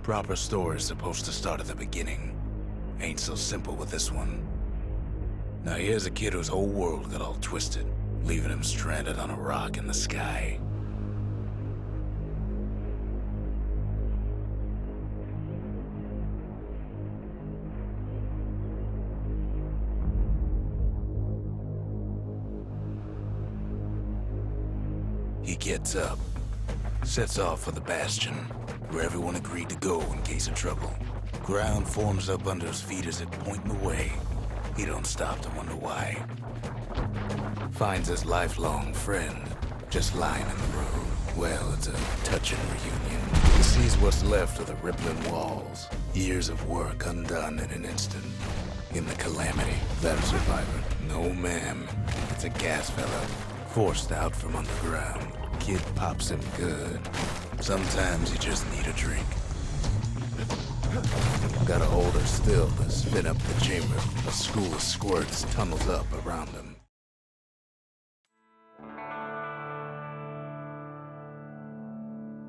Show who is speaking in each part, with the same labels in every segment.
Speaker 1: Proper story's supposed to start at the beginning. Ain't so simple with this one. Now here's a kid whose whole world got all twisted, leaving him stranded on a rock in the sky. He gets up, sets off for the Bastion, where everyone agreed to go in case of trouble. Ground forms up under his feet as it pointing the way. He don't stop to wonder why. Finds his lifelong friend just lying in the road. Well, it's a touching reunion. He sees what's left of the rippling walls. Years of work undone in an instant. In the calamity, that survivor. No, ma'am. It's a gas fella, forced out from underground. Kid pops him good. Sometimes you just need a drink. Gotta hold her still to spin up the chamber. A school of squirts tunnels up around him.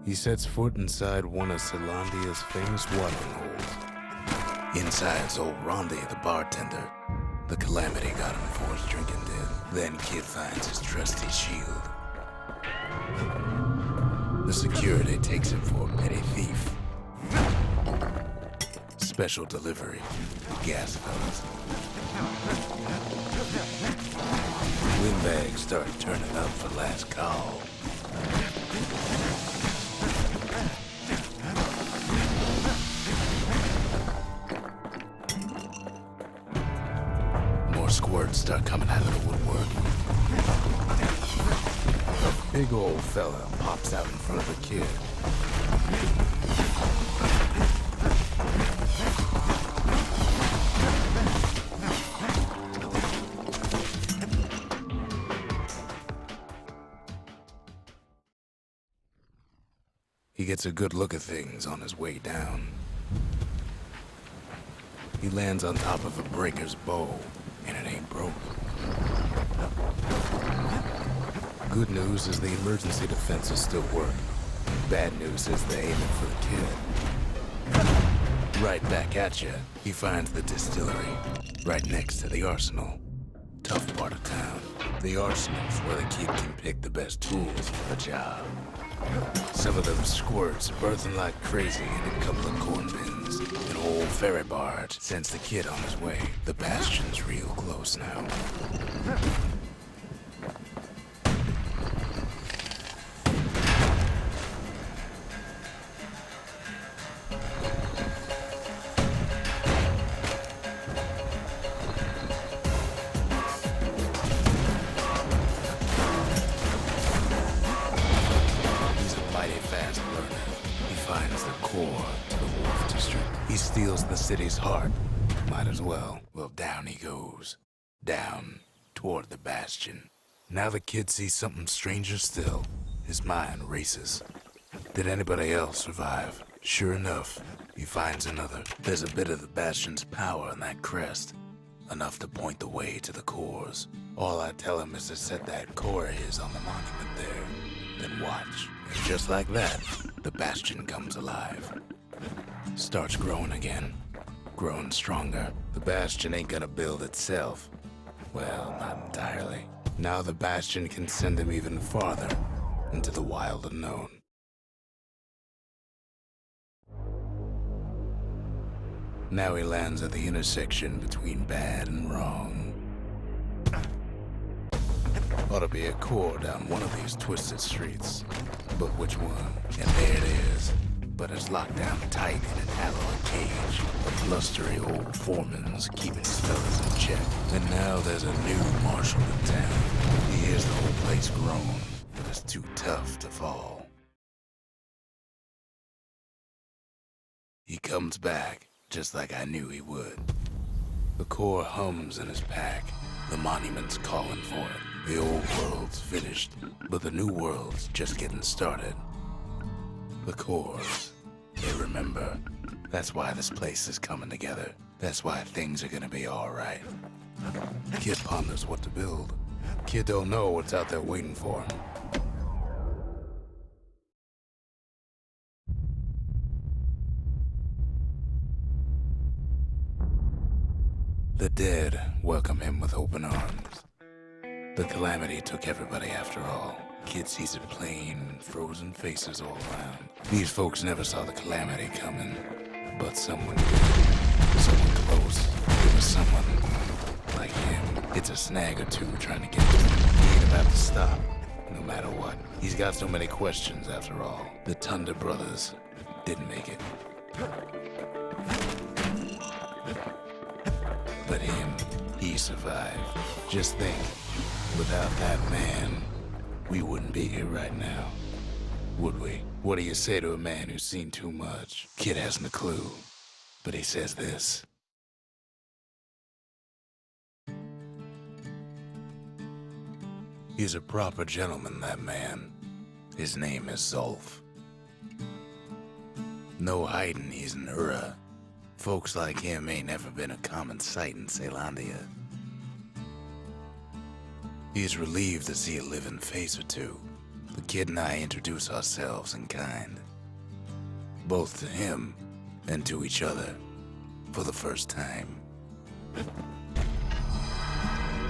Speaker 1: He sets foot inside one of Celandia's famous watering holes. Inside's old Rondi, the bartender. The calamity got him before his drinking did. Then Kid finds his trusty shield. The security takes him for a petty thief. Special delivery. Gas fellas. Windbags start turning up for last call. More squirts start coming out of the woodwork. A big old fella pops out in front of the kid. He gets a good look at things on his way down. He lands on top of a breaker's bow, and it ain't broke. Good news is the emergency defenses still work. Bad news is they're aiming for the kid. Right back at you, he finds the distillery, right next to the arsenal. Tough part of town. The arsenal's where the kid can pick the best tools for the job. Some of them squirts birthing like crazy in a couple of corn bins. An old ferry barge sends the kid on his way. The Bastion's real close now. He steals the city's heart. Might as well. Well, down he goes. Down, toward the Bastion. Now the kid sees something stranger still. His mind races. Did anybody else survive? Sure enough, he finds another. There's a bit of the Bastion's power in that crest. Enough to point the way to the cores. All I tell him is to set that core of his on the monument there. Then watch. And just like that, the Bastion comes alive. Starts growing again. Growing stronger. The Bastion ain't gonna build itself. Well, not entirely. Now the Bastion can send him even farther into the wild unknown. Now he lands at the intersection between bad and wrong. Ought to be a core down one of these twisted streets. But which one? And there it is. But it's locked down tight in an alloy cage. The blustery old foreman's keeping his fellas in check. And now there's a new marshal in town. He hears the whole place groan, but it's too tough to fall. He comes back, just like I knew he would. The core hums in his pack. The monument's calling for it. The old world's finished, but the new world's just getting started. The cores, they remember. That's why this place is coming together. That's why things are gonna be all right. Kid ponders what to build. Kid don't know what's out there waiting for him. The dead welcome him with open arms. The calamity took everybody after all. Kids sees it plain, frozen faces all around. These folks never saw the calamity coming, but someone did. Someone close. It was someone like him. It's a snag or two trying to get to him. He ain't about to stop, no matter what. He's got so many questions after all. The Thunder brothers didn't make it. But him, he survived. Just think, without that man, we wouldn't be here right now, would we? What do you say to a man who's seen too much? Kid hasn't a clue, but he says this. He's a proper gentleman, that man. His name is Zolf. No hiding he's an Ura. Folks like him ain't never been a common sight in Caelondia. He's relieved to see a living face or two. The kid and I introduce ourselves in kind. Both to him and to each other for the first time.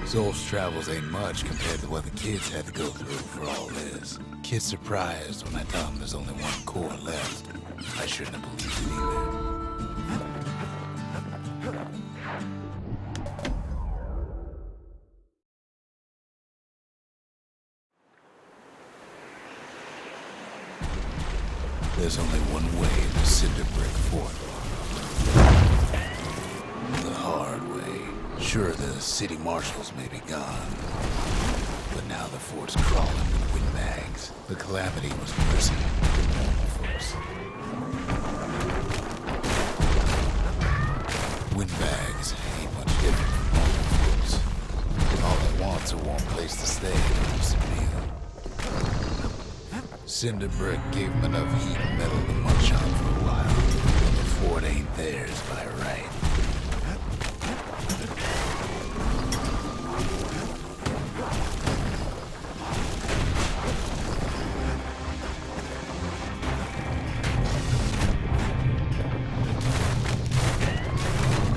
Speaker 1: Zolf's travels ain't much compared to what the kids had to go through for all this. Kid's surprised when I tell him there's only one core left. I shouldn't have believed it either. There's only one way to Cinder Brick Fort. The hard way. Sure, the city marshals may be gone, but now the fort's crawling with windbags. The calamity was mercy to normal folks. Windbags ain't much different from normal folks. All they want's a warm place to stay and a decent meal. Cinder Brick gave them enough heat and metal to munch on for a while. The fort ain't theirs by right.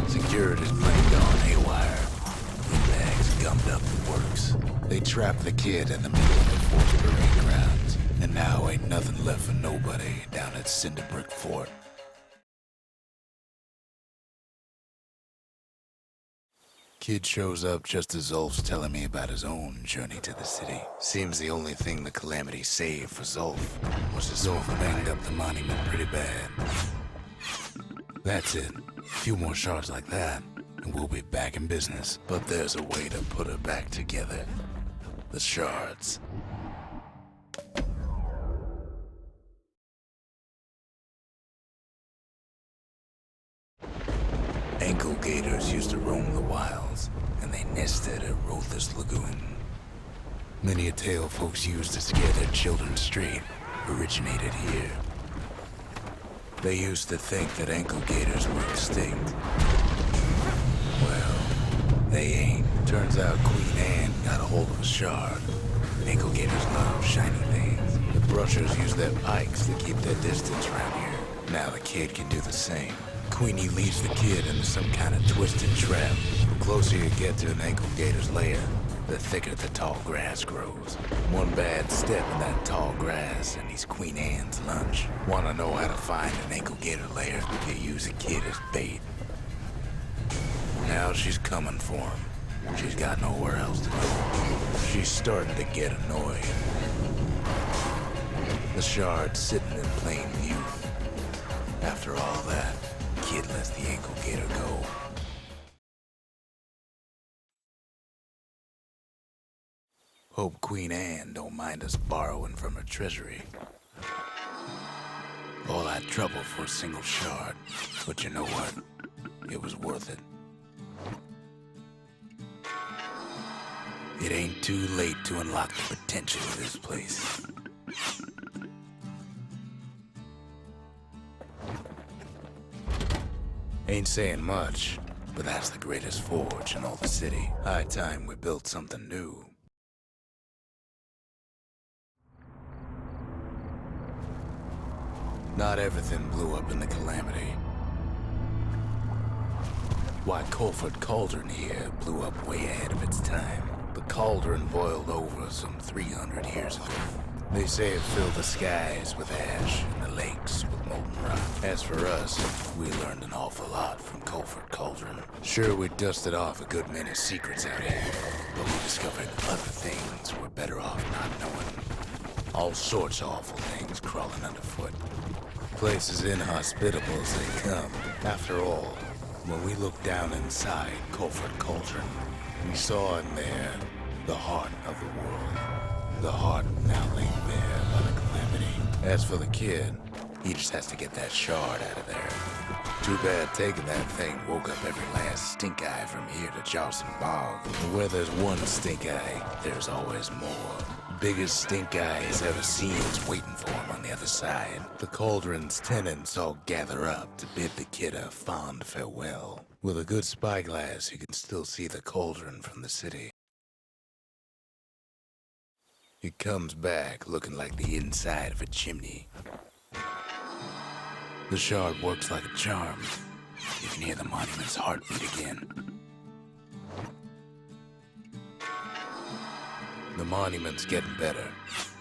Speaker 1: Security's plain gone haywire. Windbags gummed up the works. They trapped the kid in the middle of the fort's parade grounds. And now ain't nothing left for nobody down at Cinder Brick Fort. Kid shows up just as Zolf's telling me about his own journey to the city. Seems the only thing the calamity saved for Zolf was his Zolf banged up the monument pretty bad. That's it. A few more shards like that, and we'll be back in business. But there's a way to put her back together. The shards. Ankle gators used to roam the wilds, and they nested at Rothus Lagoon. Many a tale folks used to scare their children straight originated here. They used to think that ankle gators were extinct. Well, they ain't. Turns out Queen Anne got a hold of a shard. Ankle gators love shiny things. The brushers use their pikes to keep their distance around here. Now the kid can do the same. Queenie leads the kid into some kind of twisted trap. The closer you get to an ankle gator's lair, the thicker the tall grass grows. One bad step in that tall grass and he's Queen Anne's lunch. Wanna know how to find an ankle gator lair? You use a kid as bait. Now she's coming for him. She's got nowhere else to go. She's starting to get annoyed. The shard's sitting in plain view. After all that, kid lets the ankle gator go. Hope Queen Anne don't mind us borrowing from her treasury. All that trouble for a single shard, but you know what? It was worth it. It ain't too late to unlock the potential of this place. Ain't saying much, but that's the greatest forge in all the city. High time we built something new. Not everything blew up in the calamity. Why, Colford Cauldron here blew up way ahead of its time. The cauldron boiled over some 300 years ago. They say it filled the skies with ash and the lakes with molten rock. As for us, we learned an awful lot from Colford Cauldron. Sure, we dusted off a good many secrets out here, but we discovered other things we're better off not knowing. All sorts of awful things crawling underfoot. Place as inhospitable as they come. After all, when we looked down inside Colford Cauldron, we saw in there the heart of the world. The heart now laid bare by the calamity. As for the kid, he just has to get that shard out of there. Too bad taking that thing woke up every last stink eye from here to Charleston Bog. But where there's one stink eye, there's always more. Biggest stink eye he's ever seen is waiting for him on the other side. The cauldron's tenants all gather up to bid the kid a fond farewell. With a good spyglass, you can still see the cauldron from the city. It comes back looking like the inside of a chimney. The shard works like a charm. You can hear the monument's heartbeat again. The monument's getting better.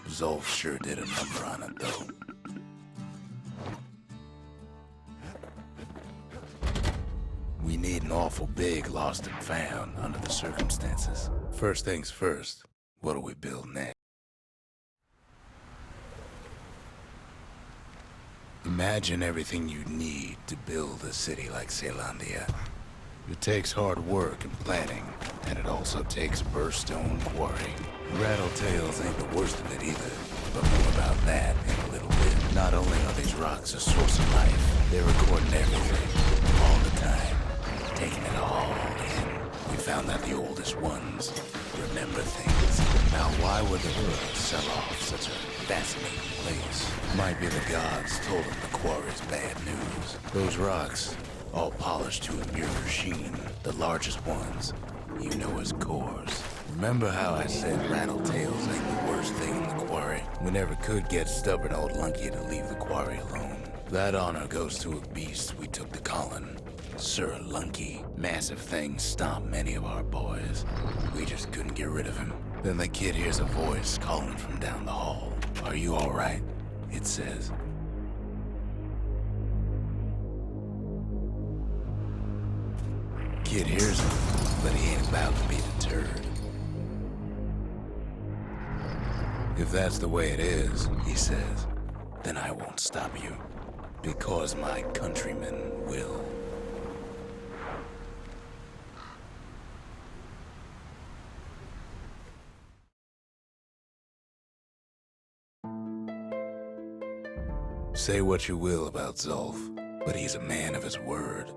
Speaker 1: Zolf sure did a number on it, though. We need an awful big lost and found under the circumstances. First things first, what do we build next? Imagine everything you need to build a city like Caelondia. It takes hard work and planning, and it also takes a burstone quarry. Rattletails ain't the worst of it either, but more about that in a little bit. Not only are these rocks a source of life, they're recording everything, all the time, taking it all in. We found that the oldest ones remember things. Now, why would the Hura sell off such a fascinating place? Might be the gods told them the quarry's bad news. Those rocks, all polished to a mirror sheen, the largest ones, you know as cores. Remember how I said Rattletails ain't the worst thing in the quarry? We never could get stubborn old Lunky to leave the quarry alone. That honor goes to a beast we took to Colin, Sir Lunky. Massive things stomped many of our boys. We just couldn't get rid of him. Then the kid hears a voice calling from down the hall. Are you all right? It says. Kid hears him, but he ain't about to be deterred. If that's the way it is, he says, then I won't stop you, because my countrymen will. Say what you will about Zolf, but he's a man of his word.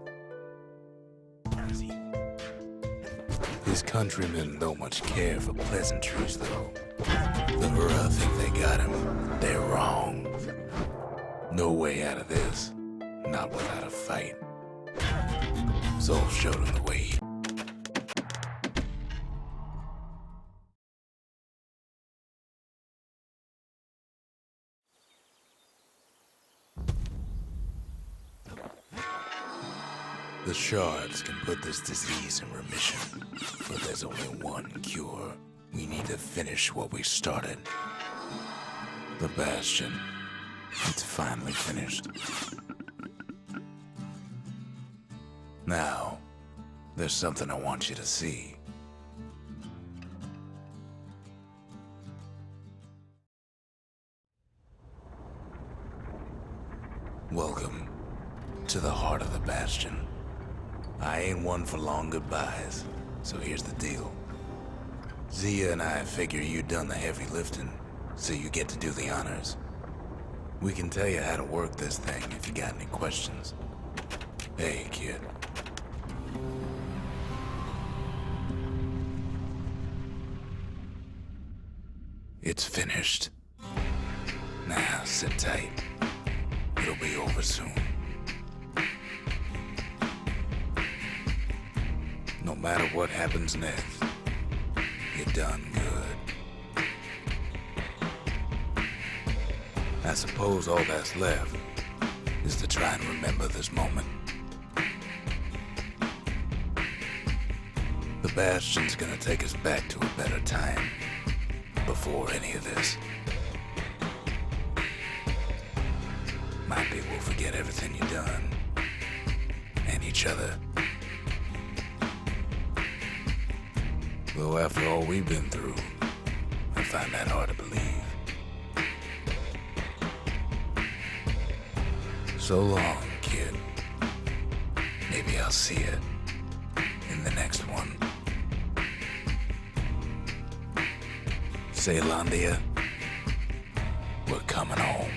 Speaker 1: His countrymen don't much care for pleasantries, though. The Hura think they got him. They're wrong. No way out of this. Not without a fight. Zolf showed him the way. The shards can put this disease in remission, but there's only one cure. We need to finish what we started. The Bastion. It's finally finished. Now, there's something I want you to see. Welcome to the heart of the Bastion. I ain't one for long goodbyes, so here's the deal. Zia and I figure you done the heavy lifting, so you get to do the honors. We can tell you how to work this thing if you got any questions. Hey, kid. It's finished. Now, sit tight. It'll be over soon. No matter what happens next, you're done good. I suppose all that's left is to try and remember this moment. The Bastion's gonna take us back to a better time. Before any of this. My people forget everything you've done. And each other. Though after all we've been through, I find that hard to believe. So long, kid. Maybe I'll see you in the next one. Say, Landia, we're coming home.